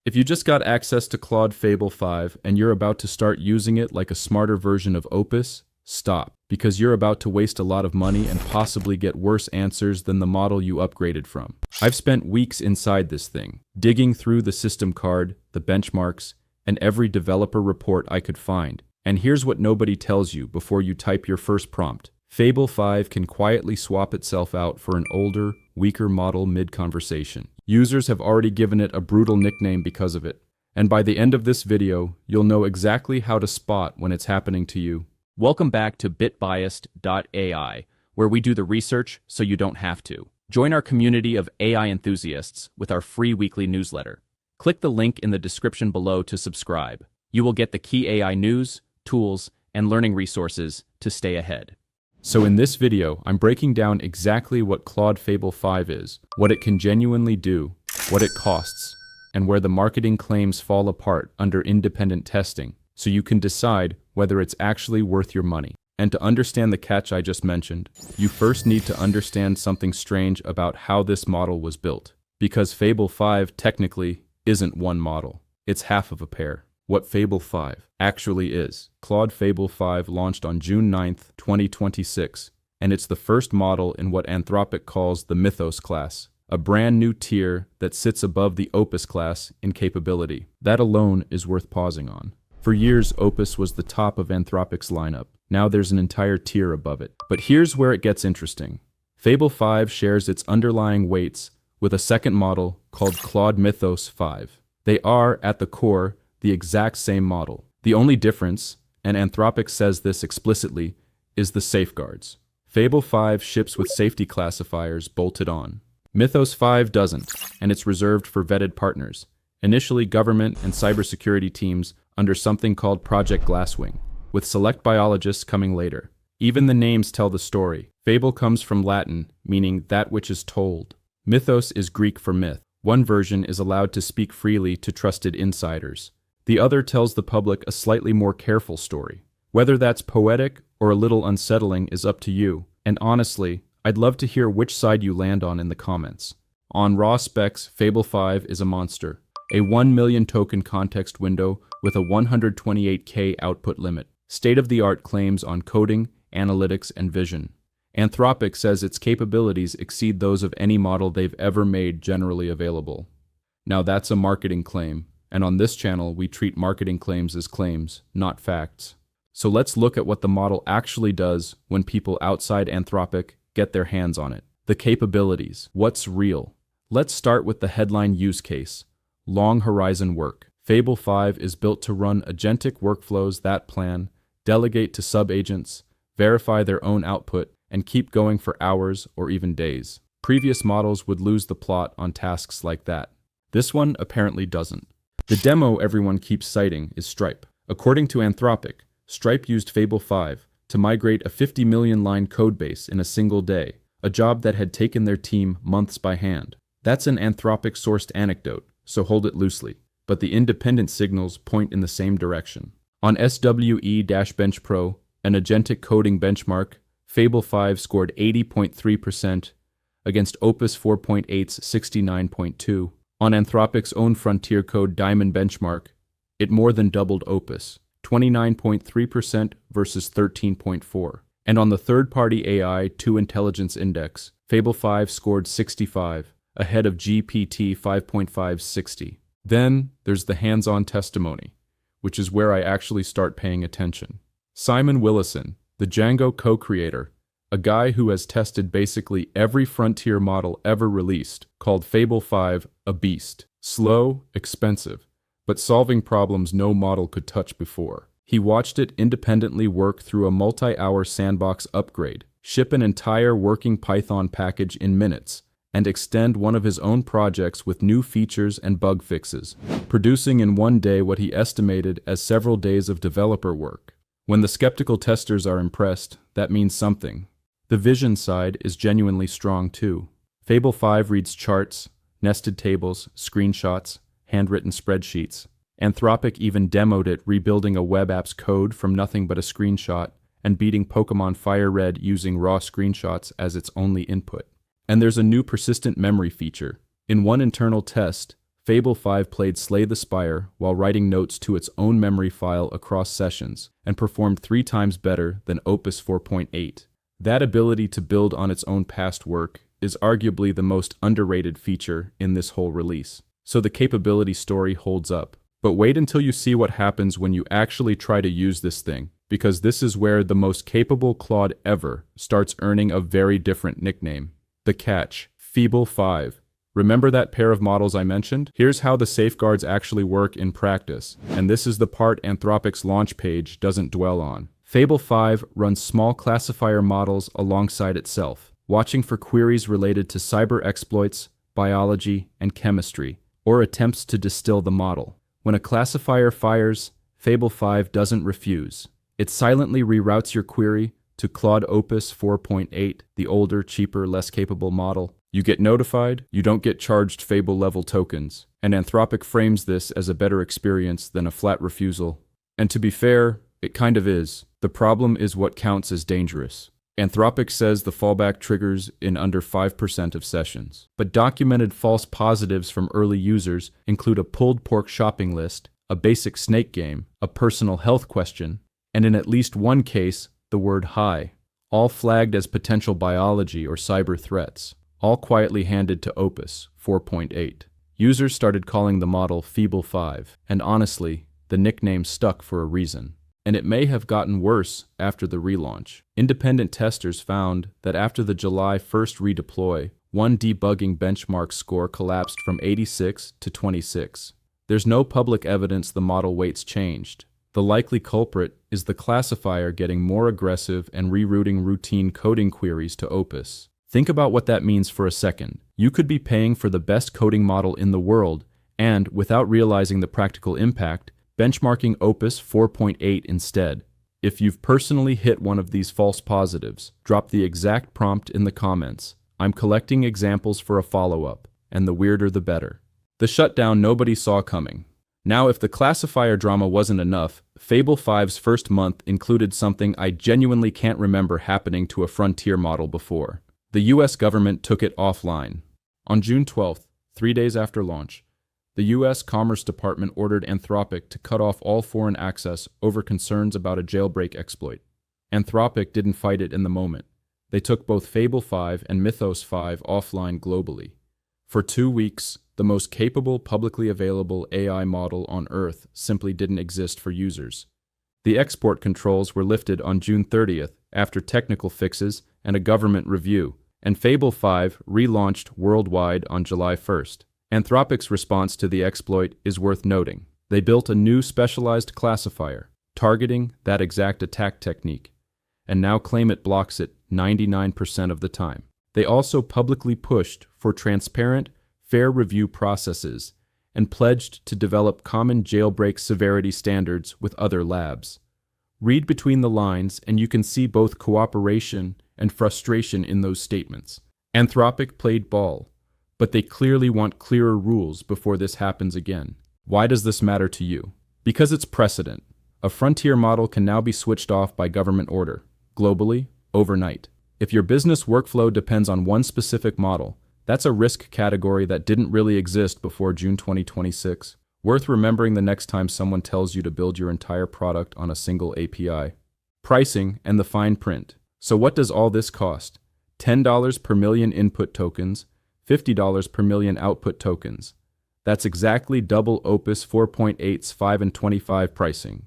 If you just got access to Claude Fable 5 and you're about to start using it like a smarter version of Opus, stop, because you're about to waste a lot of money and possibly get worse answers than the model you upgraded from. I've spent weeks inside this thing, digging through the system card, the benchmarks, and every developer report I could find. And here's what nobody tells you before you type your first prompt. Fable 5 can quietly swap itself out for an older, weaker model mid-conversation. Users have already given it a brutal nickname because of it. And by the end of this video, you'll know exactly how to spot when it's happening to you. Welcome back to bitbiased.ai, where we do the research so you don't have to. Join our community of AI enthusiasts with our free weekly newsletter. Click the link in the description below to subscribe. You will get the key AI news, tools, and learning resources to stay ahead. So in this video, I'm breaking down exactly what Claude Fable 5 is, what it can genuinely do, what it costs, and where the marketing claims fall apart under independent testing, so you can decide whether it's actually worth your money. And to understand the catch I just mentioned, you first need to understand something strange about how this model was built. Because Fable 5 technically isn't one model, it's half of a pair. What Fable 5 actually is. Claude Fable 5 launched on June 9th, 2026, and it's the first model in what Anthropic calls the Mythos class, a brand new tier that sits above the Opus class in capability. That alone is worth pausing on. For years, Opus was the top of Anthropic's lineup. Now there's an entire tier above it. But here's where it gets interesting. Fable 5 shares its underlying weights with a second model called Claude Mythos 5. They are, at the core, the exact same model. The only difference, and Anthropic says this explicitly, is the safeguards. Fable 5 ships with safety classifiers bolted on. Mythos 5 doesn't, and it's reserved for vetted partners, initially government and cybersecurity teams under something called Project Glasswing, with select biologists coming later. Even the names tell the story. Fable comes from Latin, meaning that which is told. Mythos is Greek for myth. One version is allowed to speak freely to trusted insiders. The other tells the public a slightly more careful story. Whether that's poetic or a little unsettling is up to you, and honestly, I'd love to hear which side you land on in the comments. On raw specs, Fable 5 is a monster. A 1 million token context window with a 128K output limit. State-of-the-art claims on coding, analytics, and vision. Anthropic says its capabilities exceed those of any model they've ever made generally available. Now that's a marketing claim. And on this channel, we treat marketing claims as claims, not facts. So let's look at what the model actually does when people outside Anthropic get their hands on it. The capabilities. What's real? Let's start with the headline use case. Long horizon work. Fable 5 is built to run agentic workflows that plan, delegate to sub-agents, verify their own output, and keep going for hours or even days. Previous models would lose the plot on tasks like that. This one apparently doesn't. The demo everyone keeps citing is Stripe. According to Anthropic, Stripe used Fable 5 to migrate a 50 million line codebase in a single day, a job that had taken their team months by hand. That's an Anthropic-sourced anecdote, so hold it loosely, but the independent signals point in the same direction. On SWE-Bench Pro, an agentic coding benchmark, Fable 5 scored 80.3% against Opus 4.8's 69.2%. On Anthropic's own FrontierCode Diamond benchmark, it more than doubled Opus, 29.3% versus 13.4%. And on the third-party AI2 Intelligence Index, Fable 5 scored 65, ahead of GPT-5.5 60. Then there's the hands-on testimony, which is where I actually start paying attention. Simon Willison, the Django co-creator, a guy who has tested basically every frontier model ever released, called Fable 5 a beast. Slow, expensive, but solving problems no model could touch before. He watched it independently work through a multi-hour sandbox upgrade, ship an entire working Python package in minutes, and extend one of his own projects with new features and bug fixes, producing in one day what he estimated as several days of developer work. When the skeptical testers are impressed, that means something. The vision side is genuinely strong too. Fable 5 reads charts, nested tables, screenshots, handwritten spreadsheets. Anthropic even demoed it rebuilding a web app's code from nothing but a screenshot and beating Pokemon Fire Red using raw screenshots as its only input. And there's a new persistent memory feature. In one internal test, Fable 5 played Slay the Spire while writing notes to its own memory file across sessions and performed 3 times better than Opus 4.8. That ability to build on its own past work is arguably the most underrated feature in this whole release. So the capability story holds up. But wait until you see what happens when you actually try to use this thing, because this is where the most capable Claude ever starts earning a very different nickname. The catch: Feeble 5. Remember that pair of models I mentioned? Here's how the safeguards actually work in practice, and this is the part Anthropic's launch page doesn't dwell on. Fable 5 runs small classifier models alongside itself, watching for queries related to cyber exploits, biology, and chemistry, or attempts to distill the model. When a classifier fires, Fable 5 doesn't refuse. It silently reroutes your query to Claude Opus 4.8, the older, cheaper, less capable model. You get notified, you don't get charged Fable-level tokens, and Anthropic frames this as a better experience than a flat refusal. And to be fair, it kind of is. The problem is what counts as dangerous. Anthropic says the fallback triggers in under 5% of sessions. But documented false positives from early users include a pulled pork shopping list, a basic snake game, a personal health question, and in at least one case, the word hi, all flagged as potential biology or cyber threats, all quietly handed to Opus 4.8. Users started calling the model Feeble 5, and honestly, the nickname stuck for a reason. And it may have gotten worse after the relaunch. Independent testers found that after the July 1st redeploy, one debugging benchmark score collapsed from 86 to 26. There's no public evidence the model weights changed. The likely culprit is the classifier getting more aggressive and rerouting routine coding queries to Opus. Think about what that means for a second. You could be paying for the best coding model in the world, and, without realizing the practical impact, benchmarking Opus 4.8 instead. If you've personally hit one of these false positives, drop the exact prompt in the comments. I'm collecting examples for a follow-up, and the weirder the better. The shutdown nobody saw coming. Now, if the classifier drama wasn't enough, Fable 5's first month included something I genuinely can't remember happening to a Frontier model before. The US government took it offline. On June 12th, 3 days after launch, the U.S. Commerce Department ordered Anthropic to cut off all foreign access over concerns about a jailbreak exploit. Anthropic didn't fight it in the moment. They took both Fable 5 and Mythos 5 offline globally. For 2 weeks, the most capable publicly available AI model on Earth simply didn't exist for users. The export controls were lifted on June 30th after technical fixes and a government review, and Fable 5 relaunched worldwide on July 1st. Anthropic's response to the exploit is worth noting. They built a new specialized classifier, targeting that exact attack technique, and now claim it blocks it 99% of the time. They also publicly pushed for transparent, fair review processes and pledged to develop common jailbreak severity standards with other labs. Read between the lines and you can see both cooperation and frustration in those statements. Anthropic played ball, but they clearly want clearer rules before this happens again. Why does this matter to you? Because it's precedent. A Frontier model can now be switched off by government order, globally, overnight. If your business workflow depends on one specific model, that's a risk category that didn't really exist before June 2026. Worth remembering the next time someone tells you to build your entire product on a single API. Pricing and the fine print. So what does all this cost? $10 per million input tokens, $50 per million output tokens. That's exactly double Opus 4.8's 5 and 25 pricing.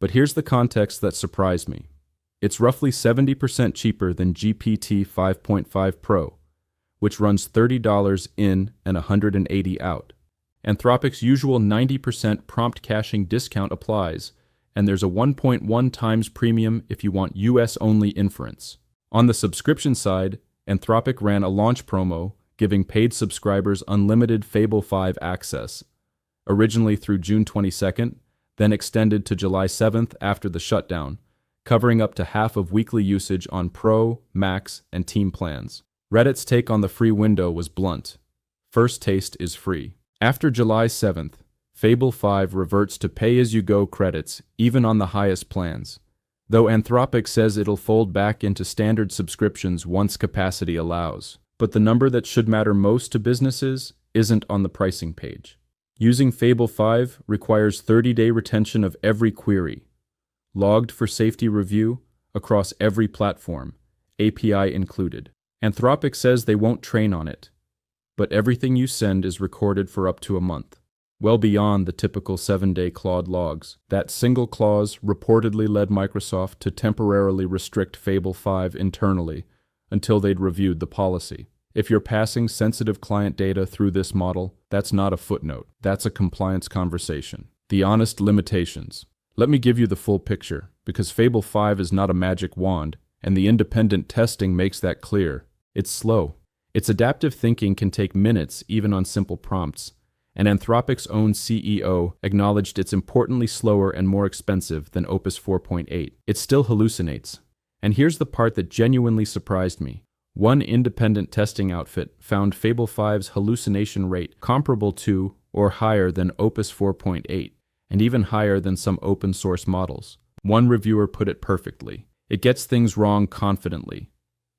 But here's the context that surprised me. It's roughly 70% cheaper than GPT-5.5 Pro, which runs $30 in and $180 out. Anthropic's usual 90% prompt caching discount applies, and there's a 1.1 times premium if you want US-only inference. On the subscription side, Anthropic ran a launch promo giving paid subscribers unlimited Fable 5 access, originally through June 22nd, then extended to July 7th after the shutdown, covering up to half of weekly usage on Pro, Max, and Team plans. Reddit's take on the free window was blunt. First taste is free. After July 7th, Fable 5 reverts to pay-as-you-go credits, even on the highest plans, though Anthropic says it'll fold back into standard subscriptions once capacity allows. But the number that should matter most to businesses isn't on the pricing page. Using Fable 5 requires 30-day retention of every query, logged for safety review across every platform, API included. Anthropic says they won't train on it, but everything you send is recorded for up to a month, well beyond the typical 7-day Claude logs. That single clause reportedly led Microsoft to temporarily restrict Fable 5 internally until they'd reviewed the policy. If you're passing sensitive client data through this model, that's not a footnote. That's a compliance conversation. The honest limitations. Let me give you the full picture, because Fable 5 is not a magic wand, and the independent testing makes that clear. It's slow. Its adaptive thinking can take minutes even on simple prompts, and Anthropic's own CEO acknowledged it's importantly slower and more expensive than Opus 4.8. It still hallucinates. And here's the part that genuinely surprised me. One independent testing outfit found Fable 5's hallucination rate comparable to or higher than Opus 4.8, and even higher than some open source models. One reviewer put it perfectly. It gets things wrong confidently.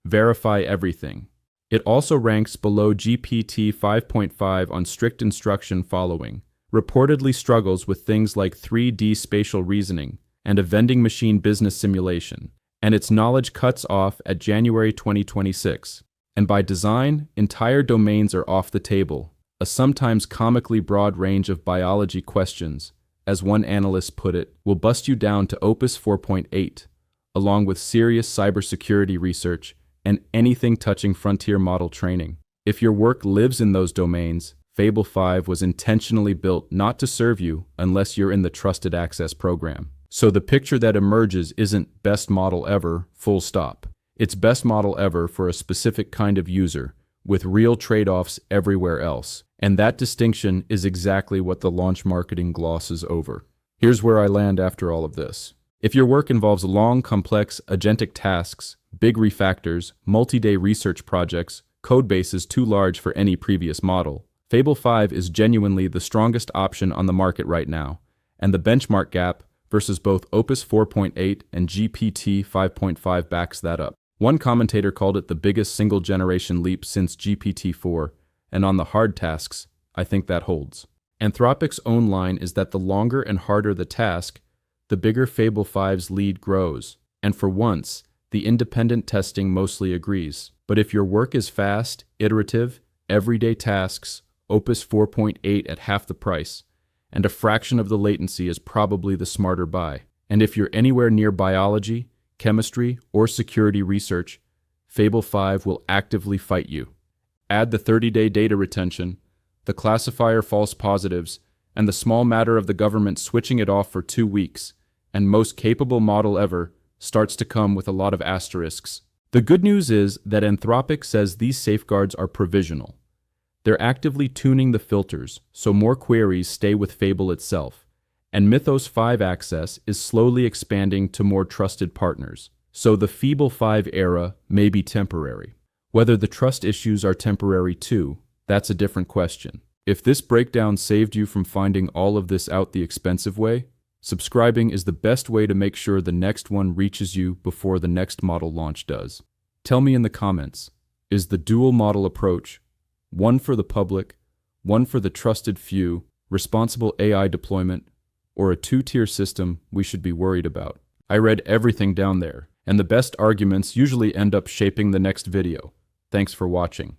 Verify everything. It also ranks below GPT-5.5 on strict instruction following, reportedly struggles with things like 3D spatial reasoning and a vending machine business simulation, and its knowledge cuts off at January 2026. And by design, entire domains are off the table, a sometimes comically broad range of biology questions, as one analyst put it, will bust you down to Opus 4.8, along with serious cybersecurity research and anything touching frontier model training. If your work lives in those domains, Fable 5 was intentionally built not to serve you unless you're in the Trusted Access program. So the picture that emerges isn't best model ever, full stop. It's best model ever for a specific kind of user, with real trade-offs everywhere else. And that distinction is exactly what the launch marketing glosses over. Here's where I land after all of this. If your work involves long, complex, agentic tasks, big refactors, multi-day research projects, code bases too large for any previous model, Fable 5 is genuinely the strongest option on the market right now, and the benchmark gap versus both Opus 4.8 and GPT 5.5 backs that up. One commentator called it the biggest single-generation leap since GPT-4, and on the hard tasks, I think that holds. Anthropic's own line is that the longer and harder the task, the bigger Fable 5's lead grows, and for once, the independent testing mostly agrees. But if your work is fast, iterative, everyday tasks, Opus 4.8 at half the price, and a fraction of the latency is probably the smarter buy. And if you're anywhere near biology, chemistry, or security research, Fable 5 will actively fight you. Add the 30-day data retention, the classifier false positives, and the small matter of the government switching it off for 2 weeks, and most capable model ever starts to come with a lot of asterisks. The good news is that Anthropic says these safeguards are provisional. They're actively tuning the filters so more queries stay with Fable itself, and Mythos 5 access is slowly expanding to more trusted partners. So the Feeble 5 era may be temporary. Whether the trust issues are temporary too, that's a different question. If this breakdown saved you from finding all of this out the expensive way, subscribing is the best way to make sure the next one reaches you before the next model launch does. Tell me in the comments, is the dual model approach, one for the public, one for the trusted few, responsible AI deployment, or a two-tier system we should be worried about? I read everything down there, and the best arguments usually end up shaping the next video. Thanks for watching.